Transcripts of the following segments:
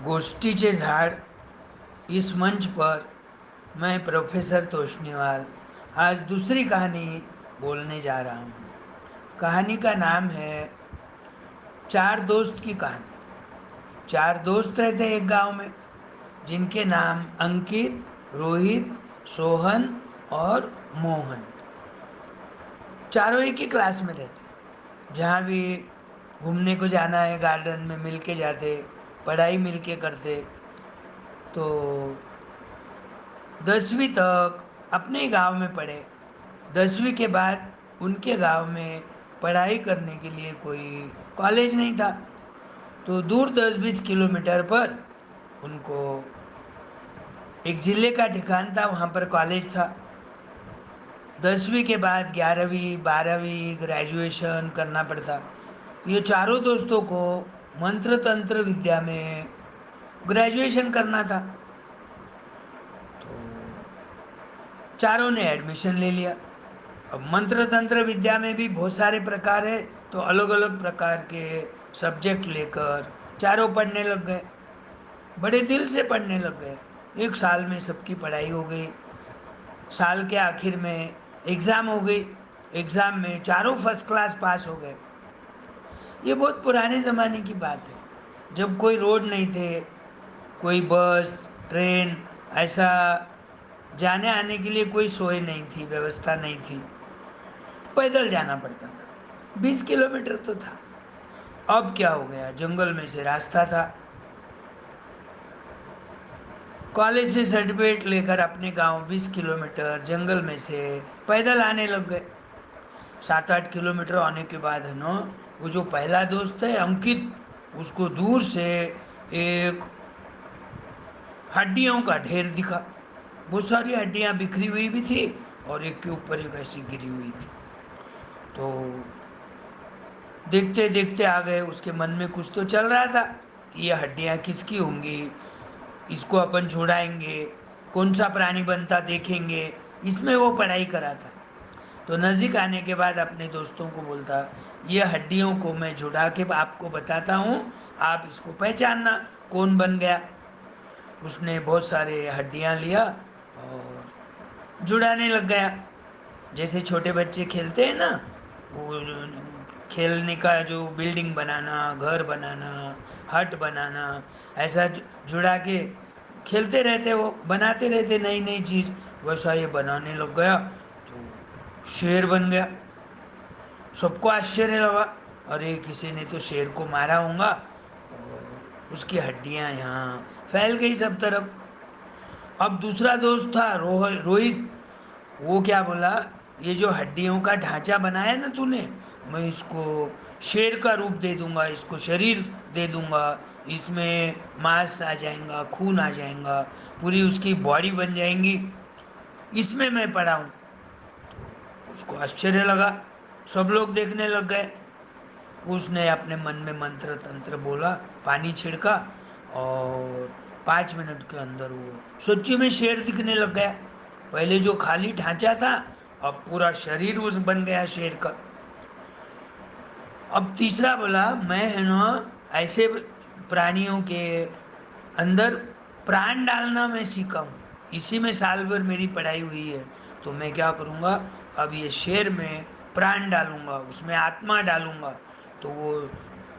गोष्टीचे झाड इस मंच पर मैं प्रोफेसर तोष्णीवाल आज दूसरी कहानी बोलने जा रहा हूँ। कहानी का नाम है चार दोस्त की कहानी। चार दोस्त रहते एक गांव में जिनके नाम अंकित, रोहित, सोहन और मोहन। चारों एक ही क्लास में रहते। जहाँ भी घूमने को जाना है गार्डन में मिल के जाते, पढ़ाई मिल के करते। तो 10वीं तक अपने ही गांव में पढ़े। 10वीं के बाद उनके गांव में पढ़ाई करने के लिए कोई कॉलेज नहीं था। तो दूर 10-20 किलोमीटर पर उनको एक जिले का ठिकान था, वहाँ पर कॉलेज था। 10वीं के बाद 11वीं 12वीं ग्रेजुएशन करना पड़ता। ये चारों दोस्तों को मंत्र तंत्र विद्या में ग्रेजुएशन करना था। तो चारों ने एडमिशन ले लिया। अब मंत्र तंत्र विद्या में भी बहुत सारे प्रकार है, तो अलग अलग प्रकार के सब्जेक्ट लेकर चारों पढ़ने लग गए। बड़े दिल से पढ़ने लग गए। एक साल में सबकी पढ़ाई हो गई। साल के आखिर में एग्ज़ाम हो गई। एग्ज़ाम में चारों फर्स्ट क्लास पास हो गए। ये बहुत पुराने ज़माने की बात है, जब कोई रोड नहीं थे, कोई बस ट्रेन ऐसा जाने आने के लिए कोई सोई नहीं थी, व्यवस्था नहीं थी। पैदल जाना पड़ता था। 20 किलोमीटर तो था। अब क्या हो गया, जंगल में से रास्ता था। कॉलेज से सर्टिफिकेट लेकर अपने गांव 20 किलोमीटर जंगल में से पैदल आने लग गए। 7-8 किलोमीटर आने के बाद है ना, वो जो पहला दोस्त है अंकित, उसको दूर से एक हड्डियों का ढेर दिखा। बहुत सारी हड्डियां बिखरी हुई भी थी और एक के ऊपर एक ऐसी गिरी हुई थी। तो देखते देखते आ गए। उसके मन में कुछ तो चल रहा था कि ये हड्डियां किसकी होंगी, इसको अपन छुड़ाएंगे, कौन सा प्राणी बनता देखेंगे। इसमें वो पढ़ाई करा था। तो नज़दीक आने के बाद अपने दोस्तों को बोलता, ये हड्डियों को मैं जुड़ा के आपको बताता हूँ, आप इसको पहचानना कौन बन गया। उसने बहुत सारे हड्डियाँ लिया और जुड़ाने लग गया। जैसे छोटे बच्चे खेलते हैं ना, वो खेलने का जो बिल्डिंग बनाना, घर बनाना, हट बनाना, ऐसा जुड़ा के खेलते रहते, वो बनाते रहते नई नई चीज़। वैसा ये बनाने लग गया तो शेर बन गया। सबको आश्चर्य लगा, अरे किसी ने तो शेर को मारा होगा। और उसकी हड्डियां यहाँ फैल गई सब तरफ। अब दूसरा दोस्त था रोहित। वो क्या बोला, ये जो हड्डियों का ढांचा बनाया ना तूने, मैं इसको शेर का रूप दे दूंगा, इसको शरीर दे दूंगा, इसमें मांस आ जाएगा, खून आ जाएगा, पूरी उसकी बॉडी बन जाएंगी, इसमें मैं पड़ा हूँ। तो उसको आश्चर्य लगा। सब लोग देखने लग गए। उसने अपने मन में मंत्र तंत्र बोला, पानी छिड़का और 5 मिनट के अंदर वो सच्ची में शेर दिखने लग गया। पहले जो खाली ढांचा था, अब पूरा शरीर उस बन गया शेर का। अब तीसरा बोला, मैं है ना ऐसे प्राणियों के अंदर प्राण डालना मैं सीखा हूँ, इसी में साल भर मेरी पढ़ाई हुई है। तो मैं क्या करूँगा, अब ये शेर में प्राण डालूंगा, उसमें आत्मा डालूंगा, तो वो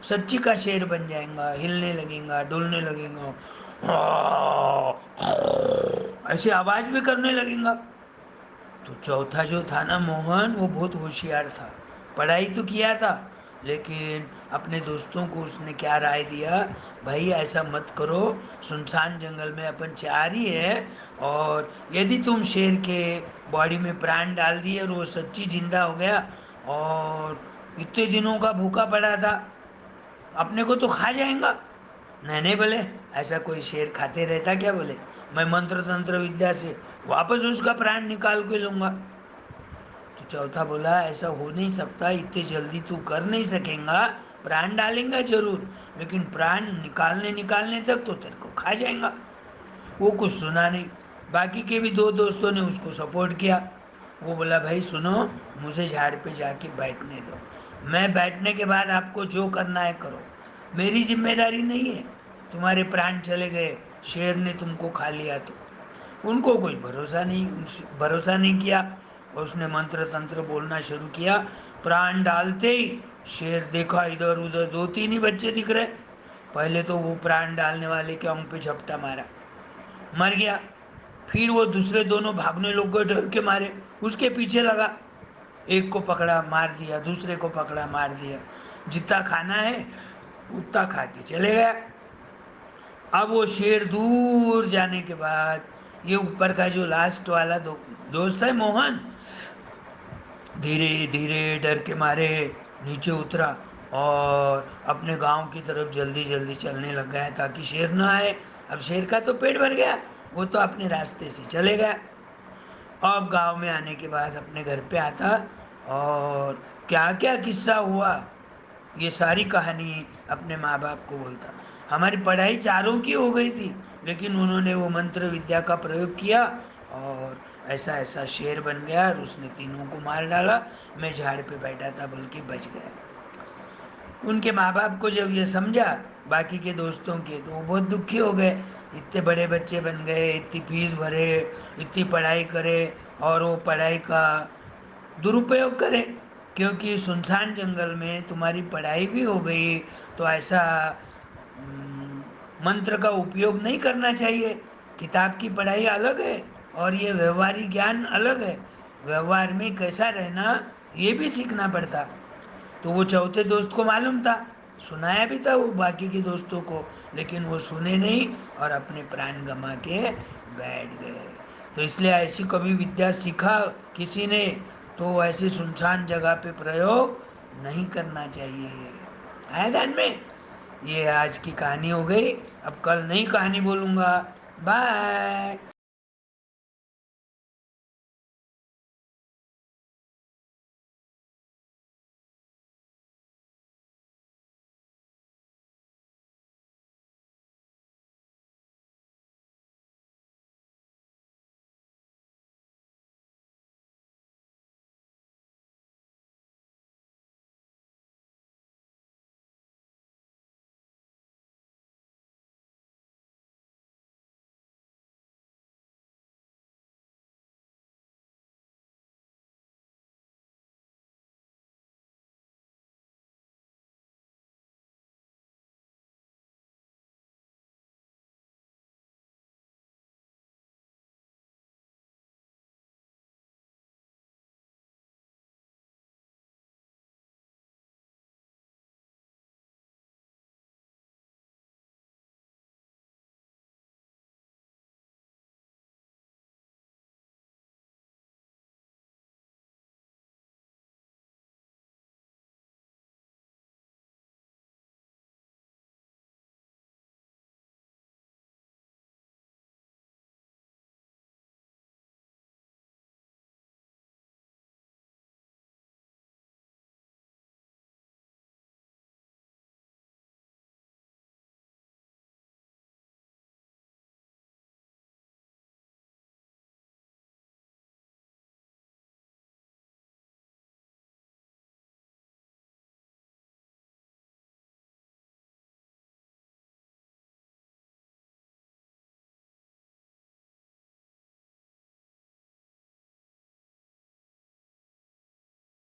सच्ची का शेर बन जाएगा, हिलने लगेगा, डुलने लगेगा, ऐसी आवाज भी करने लगेगा। तो चौथा जो था ना मोहन, वो बहुत होशियार था। पढ़ाई तो किया था, लेकिन अपने दोस्तों को उसने क्या राय दिया, भाई ऐसा मत करो, सुनसान जंगल में अपन चार ही है, और यदि तुम शेर के बॉडी में प्राण डाल दिए और वो सच्ची जिंदा हो गया और इतने दिनों का भूखा पड़ा था, अपने को तो खा जाएगा। नहीं नहीं बोले, ऐसा कोई शेर खाते रहता क्या, बोले मैं मंत्र तंत्र विद्या से वापस उसका प्राण निकाल के लूंगा। तो चौथा बोला, ऐसा हो नहीं सकता, इतने जल्दी तू कर नहीं सकेगा, प्राण डालेंगा जरूर, लेकिन प्राण निकालने निकालने तक तो तेरे को खा जाएगा। वो कुछ सुना नहीं। बाकी के भी दो दोस्तों ने उसको सपोर्ट किया। वो बोला, भाई सुनो, मुझे झाड़ पे जाके बैठने दो, मैं बैठने के बाद आपको जो करना है करो, मेरी जिम्मेदारी नहीं है। तुम्हारे प्राण चले गए, शेर ने तुमको खा लिया तो। उनको कोई भरोसा नहीं किया, और उसने मंत्र तंत्र बोलना शुरू किया। प्राण डालते ही शेर देखा इधर उधर, दो तीन ही बच्चे दिख रहे। पहले तो वो प्राण डालने वाले के अंग पे झपटा मारा, मर गया। फिर वो दूसरे दोनों भागने लोग गए डर के मारे, उसके पीछे लगा। एक को पकड़ा मार दिया, दूसरे को पकड़ा मार दिया। जितना खाना है उतना खा के चले गया। अब वो शेर दूर जाने के बाद ये ऊपर का जो लास्ट वाला दोस्त है मोहन, धीरे धीरे डर के मारे नीचे उतरा और अपने गांव की तरफ जल्दी जल्दी चलने लग गया ताकि शेर ना आए। अब शेर का तो पेट भर गया, वो तो अपने रास्ते से चले गया। अब गांव में आने के बाद अपने घर पे आता और क्या क्या किस्सा हुआ ये सारी कहानी अपने माँ बाप को बोलता। हमारी पढ़ाई चारों की हो गई थी, लेकिन उन्होंने वो मंत्र विद्या का प्रयोग किया और ऐसा ऐसा शेर बन गया और उसने तीनों को मार डाला। मैं झाड़ पे बैठा था बोल के बच गया। उनके माँ बाप को जब ये समझा, बाकी के दोस्तों के, तो वो बहुत दुखी हो गए। इतने बड़े बच्चे बन गए, इतनी फीस भरे, इतनी पढ़ाई करे, और वो पढ़ाई का दुरुपयोग करे। क्योंकि सुनसान जंगल में तुम्हारी पढ़ाई भी हो गई तो ऐसा मंत्र का उपयोग नहीं करना चाहिए। किताब की पढ़ाई अलग है और ये व्यवहारिक ज्ञान अलग है। व्यवहार में कैसा रहना ये भी सीखना पड़ता। तो वो चौथे दोस्त को मालूम था, सुनाया भी था वो बाकी के दोस्तों को, लेकिन वो सुने नहीं और अपने प्राण गंवा के बैठ गए। तो इसलिए ऐसी कभी विद्या सीखा किसी ने तो ऐसी सुनसान जगह पे प्रयोग नहीं करना चाहिए। आया ध्यान में? ये आज की कहानी हो गई। अब कल नई कहानी बोलूंगा। बाय।